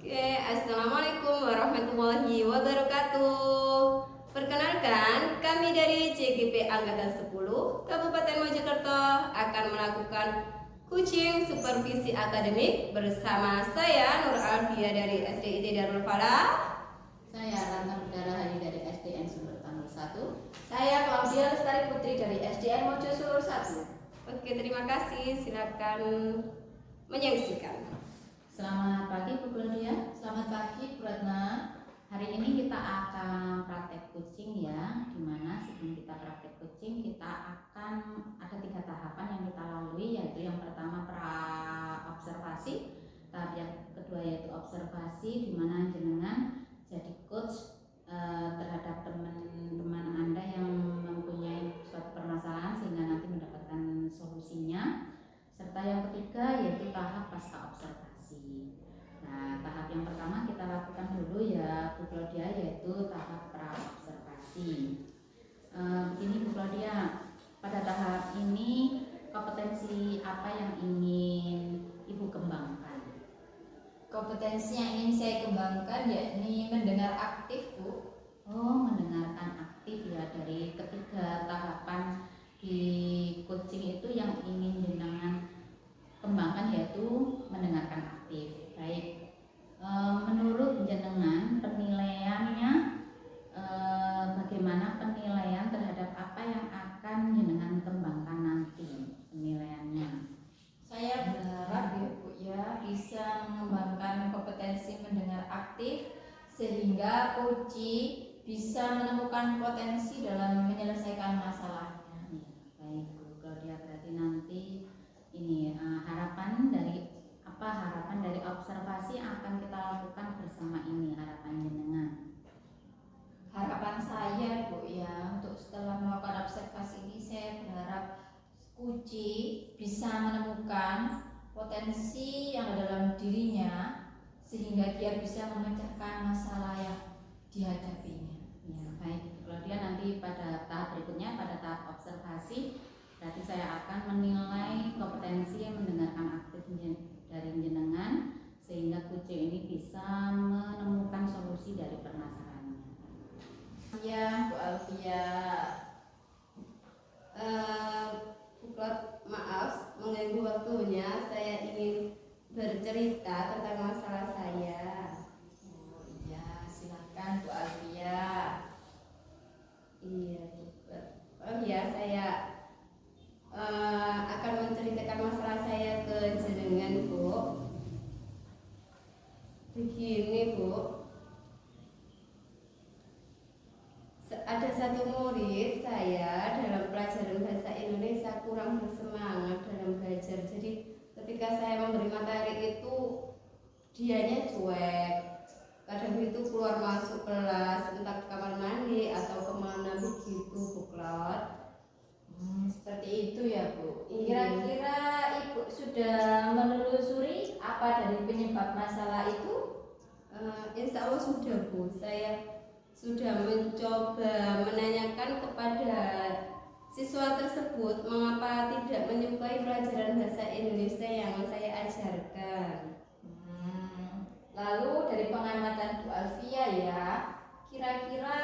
Oke, Assalamualaikum warahmatullahi wabarakatuh. Perkenalkan, kami dari CGP Angkatan 10 Kabupaten Mojokerto akan melakukan coaching supervisi akademik bersama saya Nur Alfia dari SDIT Darul Falah. Saya Ratna Udara Hari dari SDN Sumber Tanggal 1. Saya Claudia Lestari Putri dari SDN Mojosur 1. Oke, terima kasih. Silakan menyaksikan. Selamat pagi Bu Claudia. Selamat pagi Bu Ratna. Hari ini kita akan praktek coaching ya, dimana sebelum kita praktek coaching kita akan ada 3 tahapan yang kita lalui, yaitu yang pertama pra-observasi, tahap yang kedua yaitu observasi, dimana jenengan jadi coach terhadap teman-teman Anda yang mempunyai suatu permasalahan sehingga nanti mendapatkan solusinya, serta yang ketiga yaitu tahap pasca observasi. Nah, tahap yang pertama kita lakukan dulu ya Bu Claudia, yaitu tahap pra-observasi. Begini Bu Claudia, pada tahap ini kompetensi apa yang ingin Ibu kembangkan? Kompetensi yang ingin saya kembangkan yakni mendengar aktif, Bu. Oh, mendengarkan aktif ya. Dari ketiga tahapan di coaching itu yang ingin jenengan kembangkan yaitu mendengarkan aktif. Baik, menurut jenengan penilaiannya, bagaimana penilaian terhadap apa yang akan jenengan kembangkan nanti penilaiannya? Saya berharap ya Bu ya bisa mengembangkan kompetensi mendengar aktif sehingga coachee bisa menemukan potensi dalam menyelesaikan masalahnya. Ya, baik Bu Claudia, berarti nanti ini harapan dari observasi yang akan kita lakukan bersama ini, harapan jenengan. Harapan saya Bu ya, untuk setelah melakukan observasi ini saya berharap coachee bisa menemukan potensi yang ada dalam dirinya sehingga dia bisa memecahkan masalah yang dihadapinya. Ya, baik Claudia, nanti pada tahap berikutnya, pada tahap observasi, berarti saya akan menilai kompetensi yang mendengarkan aktif dari jenengan sehingga coaching ini bisa menemukan solusi dari permasalahannya. Ya, Bu Alfia. Maaf mengganggu waktunya. Saya ingin bercerita tentang masalah saya. Oh iya, silakan Bu Alfia. Iya, oh ya, saya akan menceritakan masalah saya ke jenengan, Bu. Begini, Bu. Ada satu murid saya dalam pelajaran bahasa Indonesia kurang bersemangat dalam belajar. Jadi ketika saya memberi materi itu dianya cuek. Kadang itu keluar masuk kelas, entah ke kamar mandi atau kemana begitu, Bu Claude. Seperti itu ya Bu. Iya. Kira-kira Ibu sudah menelusuri apa dari penyebab masalah itu? Insya Allah sudah, Bu. Saya sudah mencoba menanyakan kepada siswa tersebut mengapa tidak menyukai pelajaran bahasa Indonesia yang saya ajarkan. Lalu dari pengamatan Bu Alfia ya, kira-kira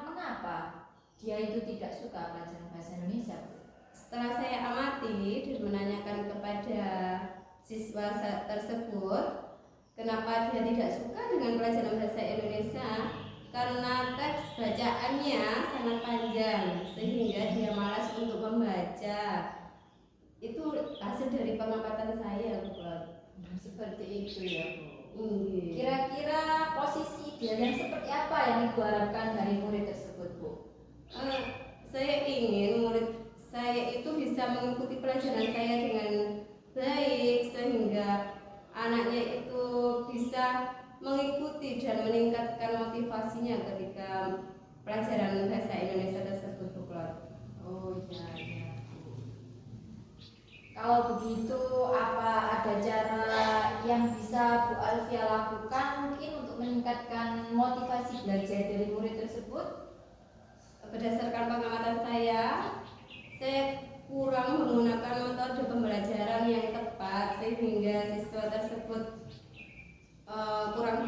mengapa dia itu tidak suka pelajaran bahasa Indonesia, Bu? Setelah saya amati dan menanyakan kepada siswa tersebut kenapa dia tidak suka dengan pelajaran bahasa Indonesia, karena teks bacaannya sangat panjang sehingga dia malas untuk membaca. Itu hasil dari pengamatan saya, Bu. Seperti itu ya Bu. Kira-kira posisi dia yang seperti apa yang Ibu harapkan dari murid tersebut, Bu? Saya ingin murid saya itu bisa mengikuti pelajaran saya dengan baik sehingga anaknya itu bisa mengikuti dan meningkatkan motivasinya ketika pelajaran bahasa Indonesia tersebut, Bu Claude. Oh iya Bu. Kalau begitu apa ada cara yang bisa Bu Alfia lakukan mungkin untuk meningkatkan motivasi belajar dari murid tersebut? Berdasarkan pengamatan saya kurang menggunakan metode pembelajaran yang tepat sehingga siswa tersebut kurang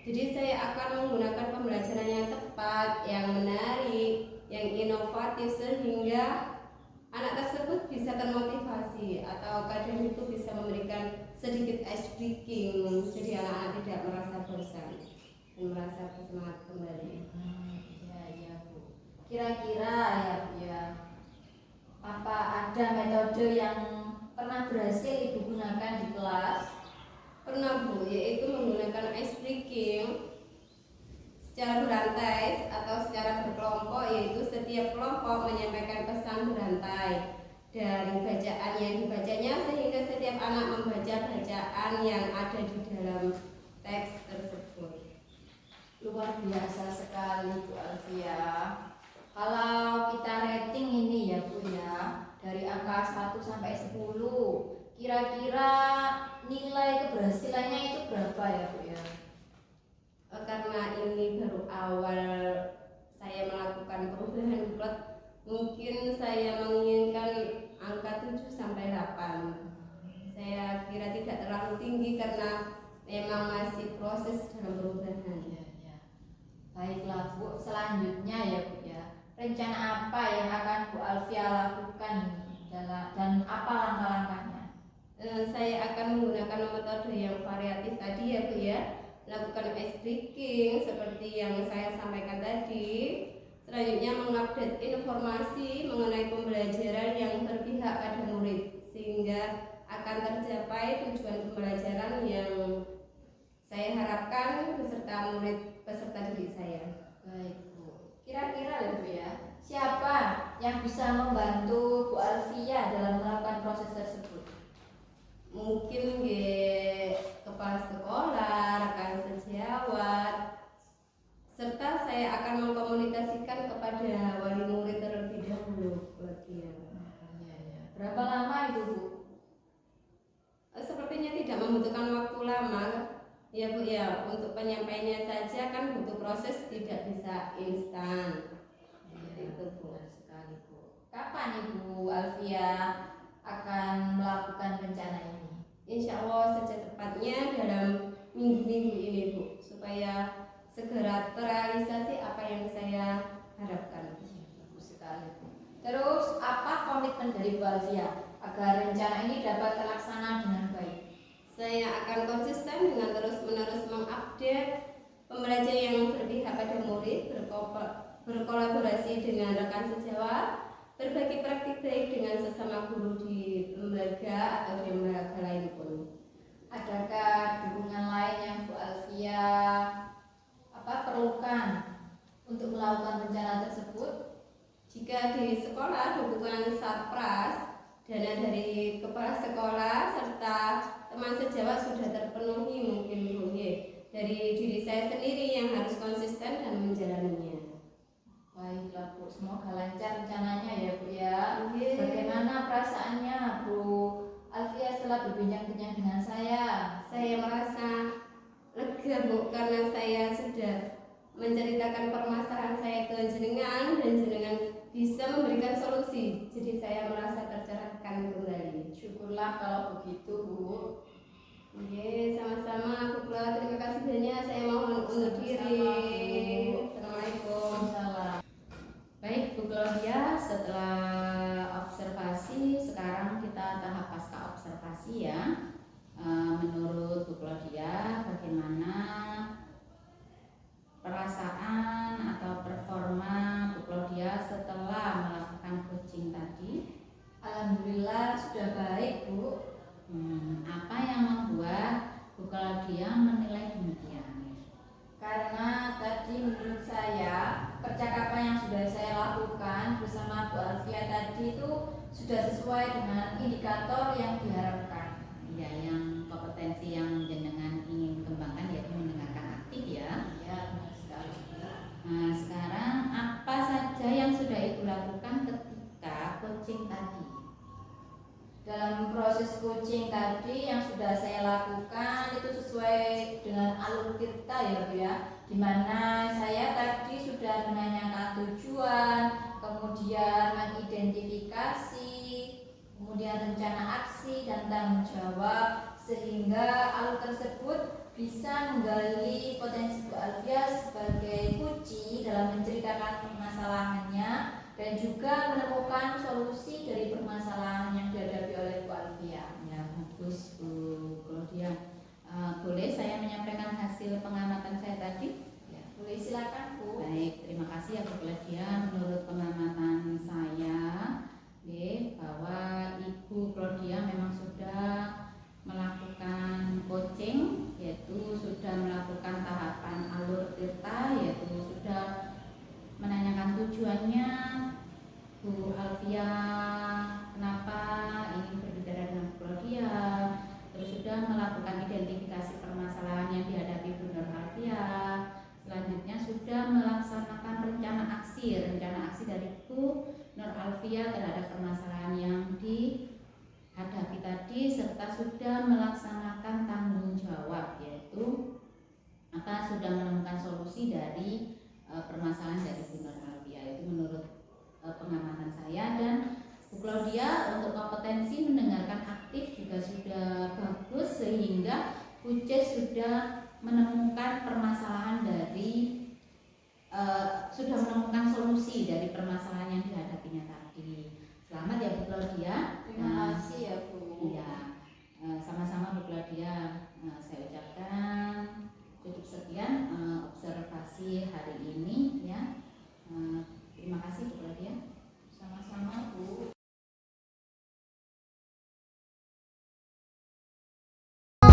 Jadi saya akan menggunakan pembelajaran yang tepat, yang menarik, yang inovatif sehingga anak tersebut bisa termotivasi atau kadang itu bisa memberikan sedikit ice breaking, jadi anak-anak tidak merasa bosan dan merasa bersemangat kembali. Iya Bu. Kira-kira ya Bu ya, apa ada metode yang pernah berhasil Ibu gunakan di kelas? Pernah Bu, yaitu menggunakan ice breaking secara berantai atau secara berkelompok, yaitu setiap kelompok menyampaikan pesan berantai dari bacaan yang dibacanya sehingga setiap anak membaca bacaan yang ada di dalam teks tersebut. Luar biasa sekali Bu Alfia. Kalau kita rating ini ya Bu ya, dari angka 1 sampai 10, kira-kira nilai keberhasilannya itu berapa ya Bu ya? Karena ini baru awal saya melakukan perubahan plot, mungkin saya menginginkan angka 7 sampai 8. Saya kira tidak terlalu tinggi karena memang masih proses dalam perubahan. Ya. Baiklah Bu, selanjutnya ya Bu ya, rencana apa yang akan Bu Alfia lakukan ini dan apa langkah-langkahnya? Saya akan menggunakan metode yang variatif tadi ya Bu ya, lakukan ice breaking seperti yang saya sampaikan tadi. Selanjutnya mengupdate informasi mengenai pembelajaran yang berpihak pada murid sehingga akan tercapai tujuan pembelajaran yang saya harapkan beserta murid peserta didik saya. Baik Bu, kira-kira ya Bu ya, siapa yang bisa membantu Bu Alfia dalam melakukan proses tersebut? Mungkin kepala sekolah, rekan sejawat, serta saya akan mengkomunikasikan kepada wali murid terlebih dahulu. Ya. Berapa lama itu Bu? Sepertinya tidak membutuhkan waktu lama ya Bu ya, untuk penyampaiannya saja kan butuh proses, tidak bisa instan. Itu Bu. Benar sekali Bu. Kapan Ibu Alfia akan melakukan rencana ini? Insya Allah secepatnya dalam minggu-minggu ini Bu, supaya segera terrealisasi apa yang saya harapkan. Bagus sekali Bu. Terus apa komitmen dari Bu Alfia agar rencana ini dapat terlaksana dengan baik? Saya akan konsisten dengan terus-menerus mengupdate pembelajaran yang berpihak pada murid, berkolaborasi dengan rekan sejawat, berbagi praktik baik dengan sesama guru di lembaga atau di lembaga lain pun. Adakah dukungan lain yang Bu Alfia perlukan untuk melakukan rencana tersebut? Jika di sekolah dukungan Satpras, dana dari kepala sekolah serta teman sejawat sudah terpenuhi mungkin Bu. Dari diri saya sendiri yang harus konsisten dan menjalaninya. Baiklah Bu, semoga lancar rencananya ya Bu ya. Iya. Bagaimana perasaannya Bu Alfia setelah berbincang-bincang dengan saya? Saya merasa lega Bu, karena saya sudah menceritakan permasalahan saya ke jenengan dan jenengan bisa memberikan solusi. Jadi saya merasa tercerahkan kembali. Syukurlah kalau begitu Bu. Oke, sama-sama Bu Kla. Terima kasih banyak. Saya mohon undur diri. Assalamualaikum. Salam. Baik Bu Claudia, setelah observasi sekarang kita tahap pasca observasi ya. Menurut Bu Claudia, bagaimana perasaan atau performa Bu Claudia setelah melakukan coaching tadi? Alhamdulillah sudah baik Bu. Apa yang membuat Bu Claudia menilai demikian? Karena tadi menurut saya percakapan yang sudah saya lakukan bersama Bu Alfia tadi itu sudah sesuai dengan indikator yang diharapkan. Ya, yang kompetensi yang jenengan ingin kembangkan yaitu mendengarkan aktif ya. Iya, benar sekali. Nah, sekarang apa saja yang sudah Ibu lakukan ketika coaching tadi? Dalam proses coaching tadi yang sudah saya lakukan itu sesuai dengan alur kita ya Bu ya, dimana saya tadi sudah menanyakan tujuan, kemudian mengidentifikasi, kemudian rencana aksi dan tanggung jawab, sehingga alur tersebut bisa menggali potensi Bu Alfia sebagai kunci dalam menceritakan permasalahannya dan juga menemukan solusi dari permasalahan yang dihadapi oleh Bu Alfia. Ya, bagus Bu Claudia. Boleh saya menyampaikan hasil pengamatan saya tadi? Ya, boleh silakan Bu. Baik, terima kasih ya Bu Claudia. Menurut pengamatan saya, bahwa Ibu Claudia memang sudah melakukan coaching, yaitu sudah melakukan tahapan alur tirta, yaitu sudah menanyakan tujuannya Bu Alfia kenapa ingin berbicara dengan Bu Claudia, terus sudah melakukan identifikasi permasalahan yang dihadapi Bu Nur Alfia, selanjutnya sudah melaksanakan rencana aksi dari Bu Nur Alfia terhadap permasalahan yang dihadapi tadi, serta sudah melaksanakan tanggung jawab, yaitu maka sudah menemukan solusi dari permasalahan dari Bu Nur Alfia. Itu menurut pengamatan saya. Dan Bu Claudia untuk kompetensi mendengarkan aktif juga sudah bagus, sehingga Bu Cis sudah menemukan permasalahan dari sudah menemukan solusi dari permasalahan yang dihadapinya tadi. Selamat ya Bu Claudia. Terima kasih ya Bu. Iya, sama-sama Bu Claudia. Saya ucapkan cukup sekian observasi hari ini ya.